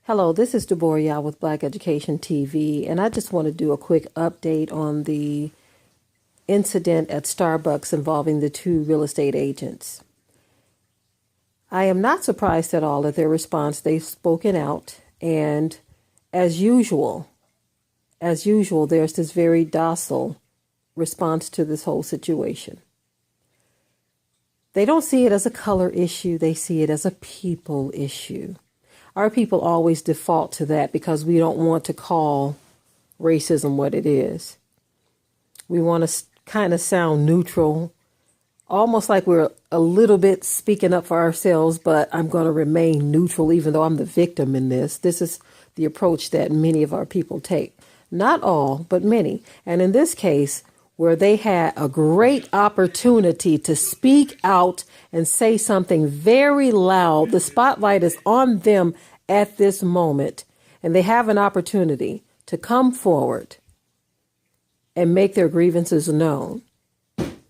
Hello, this is Deborah Yao with Black Education TV, and I just want to do a quick update on the incident at Starbucks involving the two real estate agents. I am not surprised at all at their response. They've spoken out, and as usual, there's this very docile response to this whole situation. They don't see it as a color issue, they see it as a people issue. Our people always default to that because we don't want to call racism what it is. We want to kind of sound neutral, almost like we're a little bit speaking up for ourselves, but I'm going to remain neutral even though I'm the victim in this. This is the approach that many of our people take. Not all, but many. And in this case, where they had a great opportunity to speak out and say something very loud. The spotlight is on them at this moment, and they have an opportunity to come forward and make their grievances known.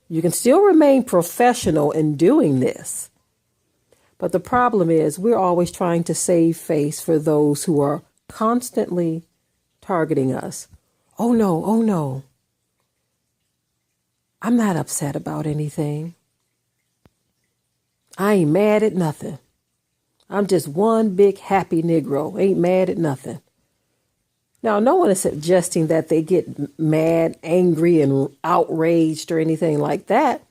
You can still remain professional in doing this, but the problem is we're always trying to save face for those who are constantly targeting us. Oh no. I'm not upset about anything. I ain't mad at nothing. I'm just one big happy Negro. Ain't mad at nothing. Now, no one is suggesting that they get mad, angry, and outraged or anything like that.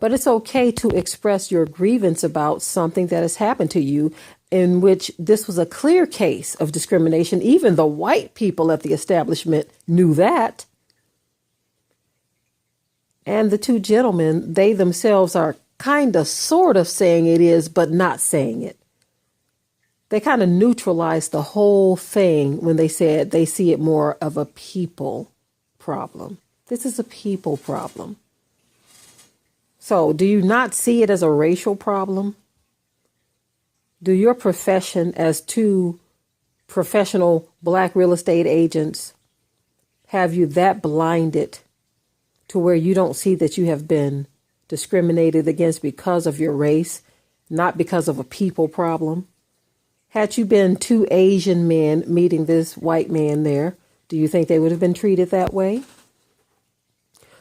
But it's okay to express your grievance about something that has happened to you in which this was a clear case of discrimination. Even the white people at the establishment knew that. And the two gentlemen, they themselves are kind of sort of saying it is, but not saying it. They kind of neutralized the whole thing when they said they see it more of a people problem. This is a people problem. So do you not see it as a racial problem? Do your profession as two professional Black real estate agents have you that blinded to where you don't see that you have been discriminated against because of your race, not because of a people problem? Had you been two Asian men meeting this white man there, do you think they would have been treated that way?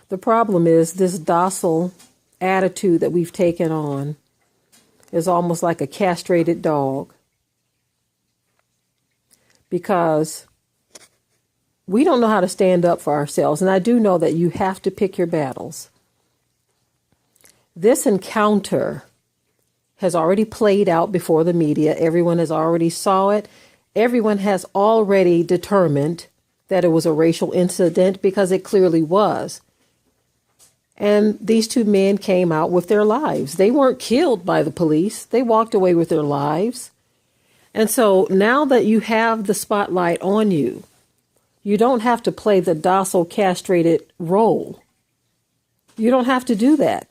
The problem is this docile attitude that we've taken on is almost like a castrated dog, because we don't know how to stand up for ourselves. And I do know that you have to pick your battles. This encounter has already played out before the media. Everyone has already saw it. Everyone has already determined that it was a racial incident because it clearly was. And these two men came out with their lives. They weren't killed by the police. They walked away with their lives. And so now that you have the spotlight on you, you don't have to play the docile, castrated role. You don't have to do that.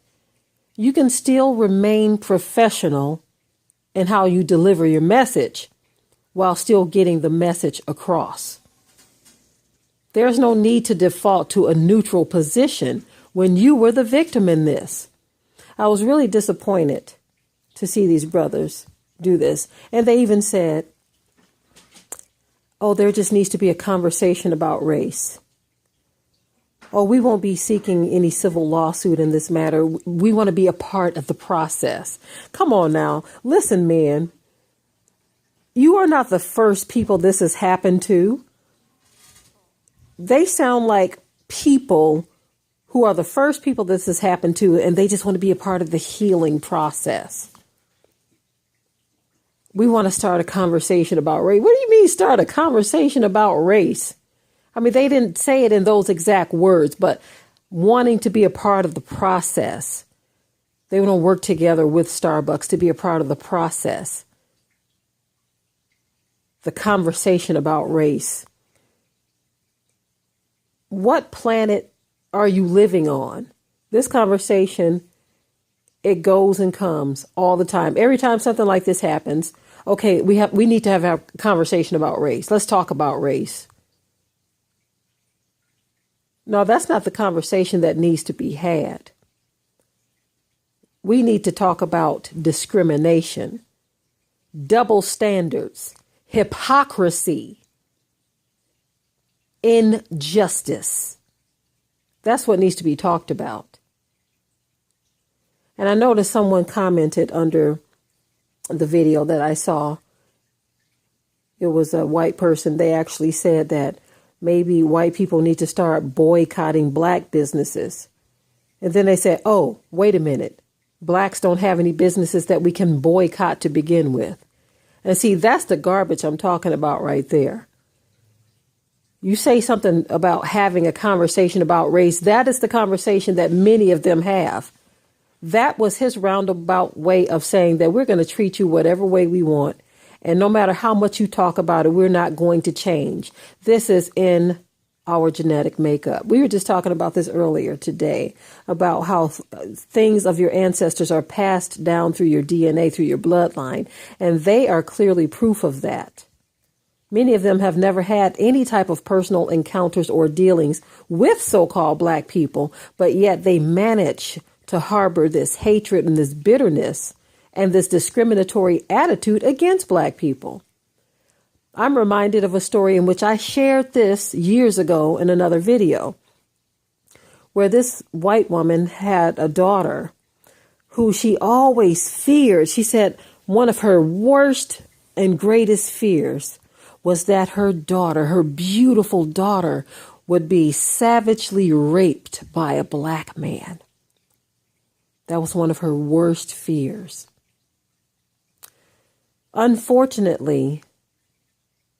You can still remain professional in how you deliver your message while still getting the message across. There's no need to default to a neutral position when you were the victim in this. I was really disappointed to see these brothers do this. And they even said, oh, there just needs to be a conversation about race. Oh, we won't be seeking any civil lawsuit in this matter. We want to be a part of the process. Come on now. Listen, man. You are not the first people this has happened to. They sound like people who are the first people this has happened to, and they just want to be a part of the healing process. We want to start a conversation about race. What do you mean start a conversation about race? I mean, they didn't say it in those exact words, but wanting to be a part of the process. They want to work together with Starbucks to be a part of the process. The conversation about race. What planet are you living on? This conversation, it goes and comes all the time. Every time something like this happens, okay, we need to have a conversation about race. Let's talk about race. No, that's not the conversation that needs to be had. We need to talk about discrimination, double standards, hypocrisy, injustice. That's what needs to be talked about. And I noticed someone commented under the video that I saw. It was a white person. They actually said that maybe white people need to start boycotting black businesses. And then they said, oh, wait a minute. Blacks don't have any businesses that we can boycott to begin with. And see, that's the garbage I'm talking about right there. You say something about having a conversation about race. That is the conversation that many of them have. That was his roundabout way of saying that we're going to treat you whatever way we want. And no matter how much you talk about it, we're not going to change. This is in our genetic makeup. We were just talking about this earlier today, about how things of your ancestors are passed down through your DNA, through your bloodline, and they are clearly proof of that. Many of them have never had any type of personal encounters or dealings with so-called black people, but yet they manage to harbor this hatred and this bitterness and this discriminatory attitude against black people. I'm reminded of a story in which I shared this years ago in another video, where this white woman had a daughter who she always feared. She said one of her worst and greatest fears was that her daughter, her beautiful daughter, would be savagely raped by a black man. That was one of her worst fears. Unfortunately,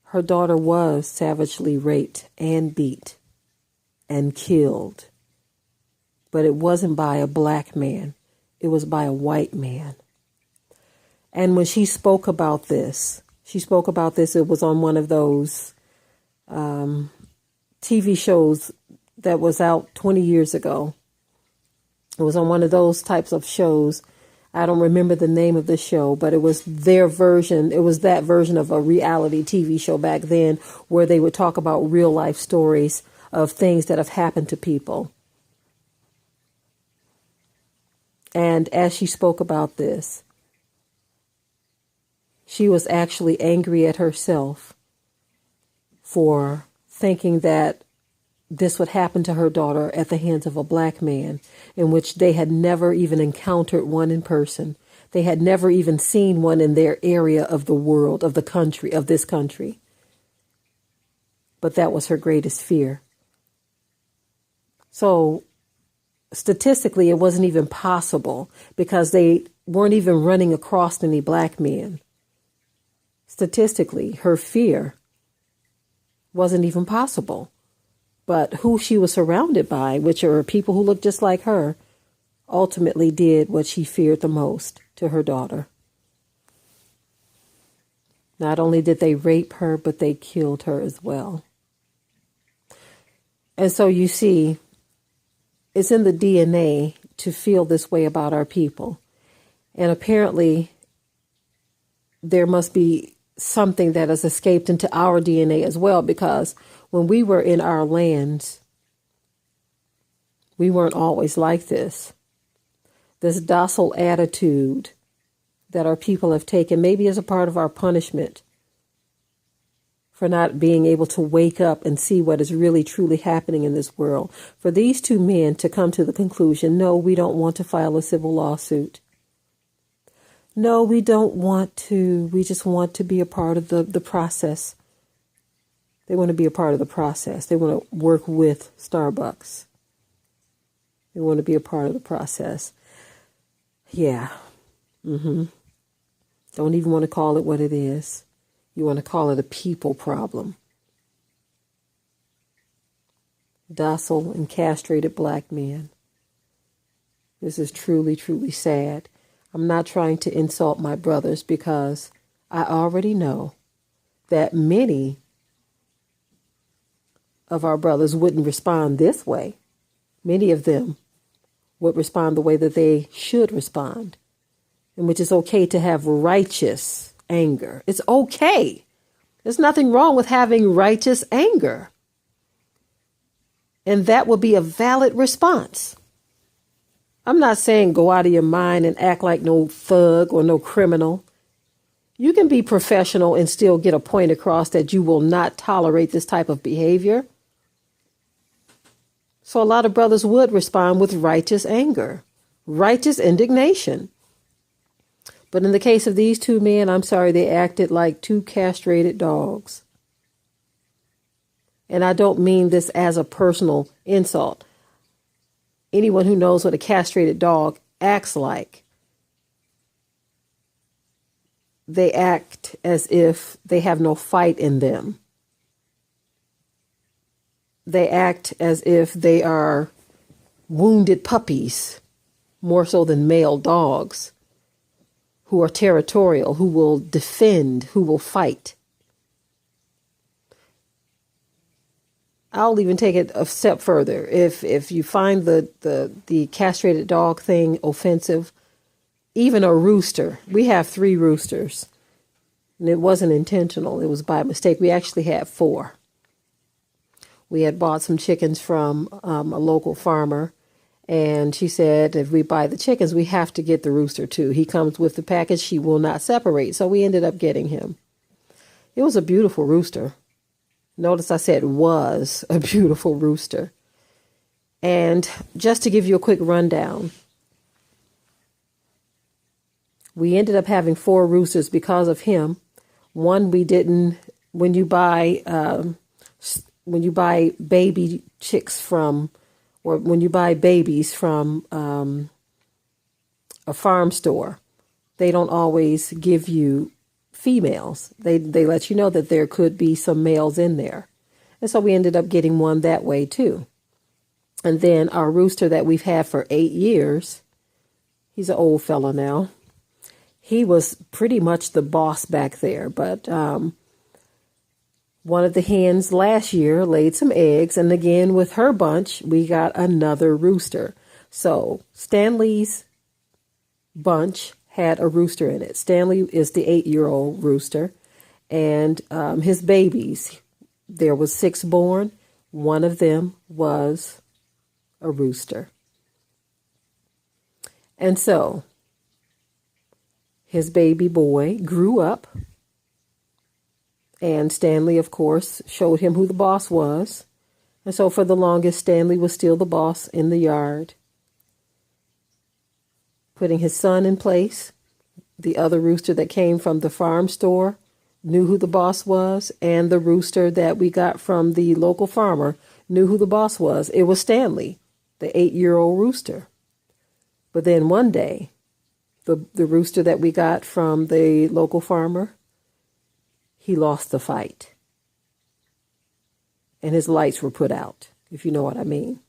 her daughter was savagely raped and beat and killed. But it wasn't by a black man. It was by a white man. And when she spoke about this, it was on one of those TV shows that was out 20 years ago. It was on one of those types of shows. I don't remember the name of the show, but it was their version. It was that version of a reality TV show back then where they would talk about real life stories of things that have happened to people. And as she spoke about this, she was actually angry at herself for thinking that this would happen to her daughter at the hands of a black man, in which they had never even encountered one in person. They had never even seen one in their area of the world, of the country, of this country. But that was her greatest fear. So statistically, it wasn't even possible because they weren't even running across any black men. Statistically, her fear wasn't even possible. But who she was surrounded by, which are people who looked just like her, ultimately did what she feared the most to her daughter. Not only did they rape her, but they killed her as well. And so you see, it's in the DNA to feel this way about our people. And apparently, there must be something that has escaped into our DNA as well, because when we were in our lands, we weren't always like this. This docile attitude that our people have taken, maybe as a part of our punishment for not being able to wake up and see what is really truly happening in this world. For these two men to come to the conclusion, no, we don't want to file a civil lawsuit. No, we don't want to. We just want to be a part of the process. They want to be a part of the process. They want to work with Starbucks. They want to be a part of the process. Yeah. Don't even want to call it what it is. You want to call it a people problem. Docile and castrated black men. This is truly, truly sad. I'm not trying to insult my brothers because I already know that many of our brothers wouldn't respond this way. Many of them would respond the way that they should respond, in which it's okay to have righteous anger. It's okay. There's nothing wrong with having righteous anger. And that will be a valid response. I'm not saying go out of your mind and act like no thug or no criminal. You can be professional and still get a point across that you will not tolerate this type of behavior. So a lot of brothers would respond with righteous anger, righteous indignation. But in the case of these two men, I'm sorry, they acted like two castrated dogs. And I don't mean this as a personal insult. Anyone who knows what a castrated dog acts like, they act as if they have no fight in them. They act as if they are wounded puppies, more so than male dogs, who are territorial, who will defend, who will fight. I'll even take it a step further. If you find the castrated dog thing offensive, even a rooster. We have 3 roosters, and it wasn't intentional. It was by mistake. We actually had 4. We had bought some chickens from a local farmer, and she said if we buy the chickens, we have to get the rooster too. He comes with the package. She will not separate. So we ended up getting him. It was a beautiful rooster. Notice I said was a beautiful rooster. And just to give you a quick rundown, we ended up having 4 roosters because of him. One we didn't. When you buy baby chicks from, or when you buy babies from a farm store, they don't always give you females. They let you know that there could be some males in there. And so we ended up getting one that way too. And then our rooster that we've had for 8 years, he's an old fella now. He was pretty much the boss back there, but one of the hens last year laid some eggs, and again with her bunch, we got another rooster. So Stanley's bunch had a rooster in it. Stanley is the 8-year-old rooster, and his babies, there was 6 born. One of them was a rooster. And so his baby boy grew up, and Stanley, of course, showed him who the boss was. And so for the longest, Stanley was still the boss in the yard, putting his son in place. The other rooster that came from the farm store knew who the boss was, and the rooster that we got from the local farmer knew who the boss was. It was Stanley, the 8-year-old rooster. But then one day, the rooster that we got from the local farmer, he lost the fight. And his lights were put out, if you know what I mean.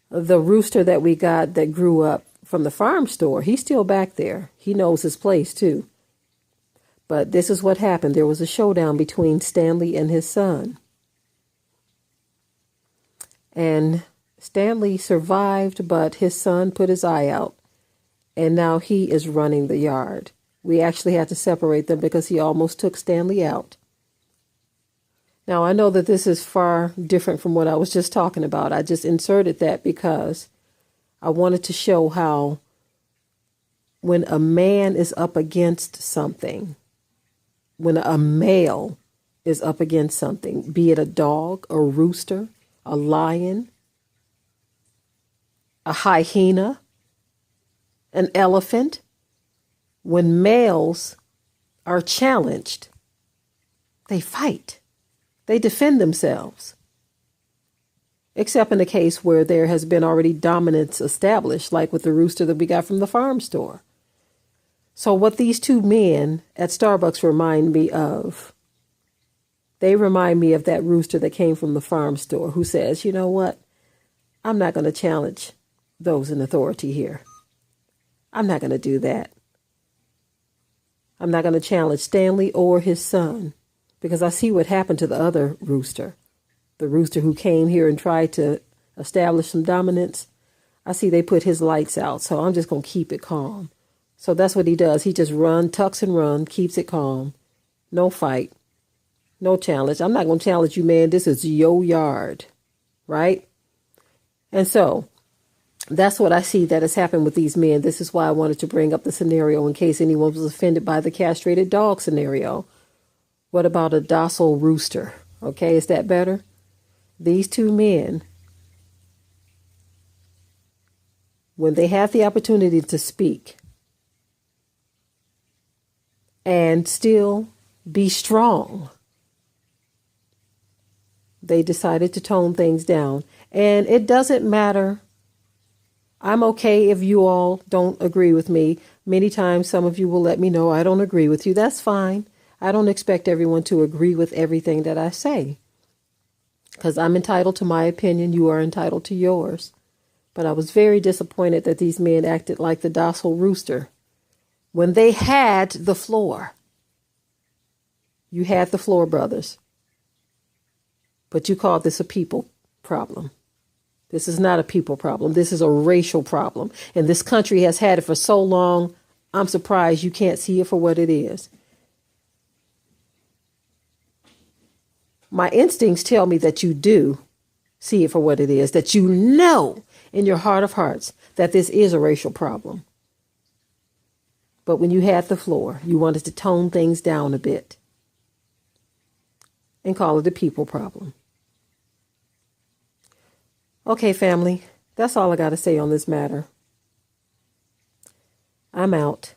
The rooster that we got that grew up from the farm store, he's still back there. He knows his place too. But this is what happened. There was a showdown between Stanley and his son. And Stanley survived, but his son put his eye out. And now he is running the yard. We actually had to separate them because he almost took Stanley out. Now, I know that this is far different from what I was just talking about. I just inserted that because I wanted to show how when a man is up against something, when a male is up against something, be it a dog, a rooster, a lion, a hyena, an elephant, when males are challenged, they fight. They defend themselves. Except in the case where there has been already dominance established, like with the rooster that we got from the farm store. So what these 2 men at Starbucks remind me of, they remind me of that rooster that came from the farm store who says, you know what? I'm not going to challenge those in authority here. I'm not going to do that. I'm not going to challenge Stanley or his son because I see what happened to the other rooster, the rooster who came here and tried to establish some dominance. I see they put his lights out, so I'm just going to keep it calm. So that's what he does. He just tucks and run, keeps it calm. No fight, no challenge. I'm not going to challenge you, man. This is your yard, right? And so That's what I see that has happened with these men. This is why I wanted to bring up the scenario in case anyone was offended by the castrated dog scenario. What about a docile rooster? Okay, is that better? These two men, when they have the opportunity to speak and still be strong, they decided to tone things down. And it doesn't matter. I'm okay if you all don't agree with me. Many times some of you will let me know I don't agree with you. That's fine. I don't expect everyone to agree with everything that I say, because I'm entitled to my opinion. You are entitled to yours. But I was very disappointed that these men acted like the docile rooster when they had the floor. You had the floor, brothers. But you called this a people problem. This is not a people problem. This is a racial problem. And this country has had it for so long, I'm surprised you can't see it for what it is. My instincts tell me that you do see it for what it is, that you know in your heart of hearts that this is a racial problem. But when you had the floor, you wanted to tone things down a bit and call it a people problem. Okay, family, that's all I got to say on this matter. I'm out.